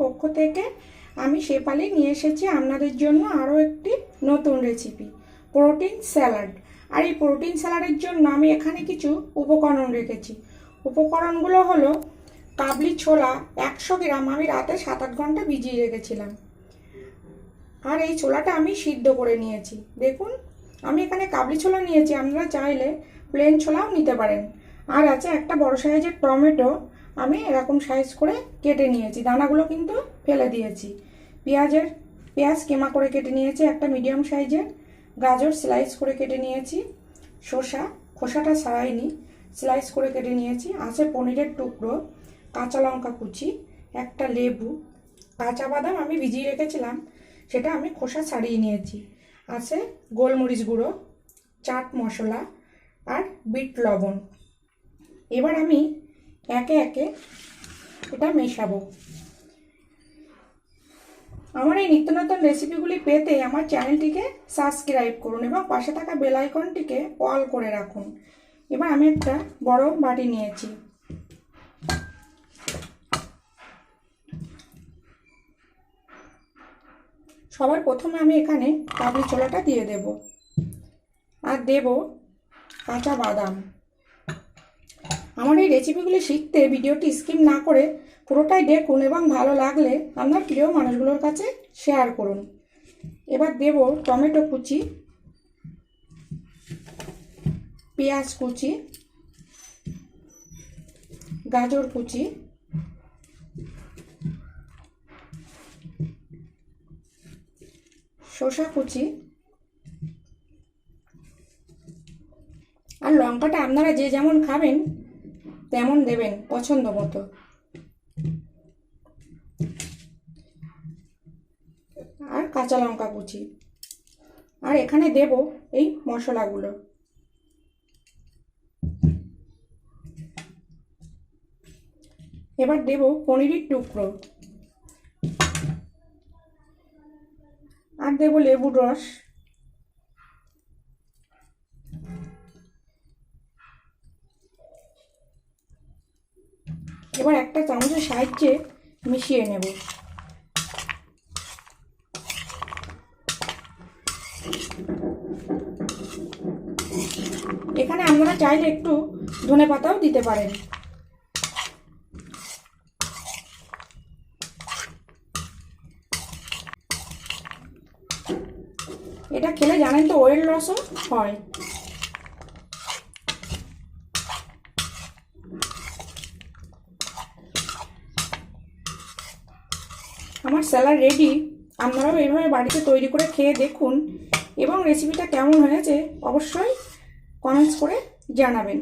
পক্ষ থেকে আমি শেফালি নিয়ে এসেছি আপনাদের জন্য আরও একটি নতুন রেসিপি, প্রোটিন স্যালাড। আর এই প্রোটিন স্যালাডের জন্য আমি এখানে কিছু উপকরণ রেখেছি। উপকরণগুলো হলো কাবলি ছোলা 100 গ্রাম, আমি রাতে 7-8 ঘন্টা ভিজিয়ে রেখেছিলাম। আর এই ছোলাটা আমি সিদ্ধ করে নিয়েছি। দেখুন, আমি এখানে কাবলি ছোলা নিয়েছি, আপনারা চাইলে প্লেন ছোলাও নিতে পারেন। আর আছে একটা বড় সাইজের টমেটো, আমি এরকম সাইজ করে কেটে নিয়েছি, দানাগুলো কিন্তু ফেলে দিয়েছি। পেঁয়াজ কেমা করে কেটে নিয়েছি একটা মিডিয়াম সাইজের। গাজর স্লাইস করে কেটে নিয়েছি। শসা খোসাটা ছাড়াইনি, স্লাইস করে কেটে নিয়েছি। আছে পনিরের টুকরো, কাঁচা লঙ্কা কুচি, একটা লেবু, কাঁচা বাদাম আমি ভিজিয়ে রেখেছিলাম, সেটা আমি খোসা ছাড়িয়ে নিয়েছি। আছে গোলমরিচ গুঁড়ো, চাট মশলা আর বিট লবণ। এবার আমি একে একে এটা মেশাবো। আমার এই নিত্য নতুন রেসিপিগুলি পেতে আমার চ্যানেলটিকে সাবস্ক্রাইব করুন এবং পাশে থাকা বেল আইকনটিকে অল করে রাখুন। এবার আমি একটা বড় বাটি নিয়েছি। সবার প্রথমে আমি এখানে কাবলি ছোলাটা দিয়ে দেব, আর দেব কাঁচা বাদাম। আমার এই রেসিপিগুলি শিখতে ভিডিওটি স্কিপ না করে পুরোটাই দেখুন এবং ভালো লাগলে আপনার প্রিয় মানুষগুলোর কাছে শেয়ার করুন। এবার দেব টমেটো কুচি, পেঁয়াজ কুচি, গাজর কুচি, শসা কুচি, আর লঙ্কাটা আপনারা যে যেমন খাবেন তেমন দেবেন পছন্দ মতো। আর কাঁচা লঙ্কা কুচি। আর এখানে দেব এই মশলাগুলো। এবার দেব পনিরের টুকরো, আর দেব লেবুর রস, এবার একটা চামচের সাহায্যে মিশিয়ে নেব। এখানে আপনারা চাইলে একটু ধনেপাতাও দিতে পারেন। এটা খেলে জানেন তো ওয়েট লসও হয়। আমার স্যালাড রেডি। আপনারাও এইভাবে বাড়িতে তৈরি করে খেয়ে দেখুন এবং রেসিপিটা কেমন হয়েছে অবশ্যই কমেন্টস করে জানাবেন।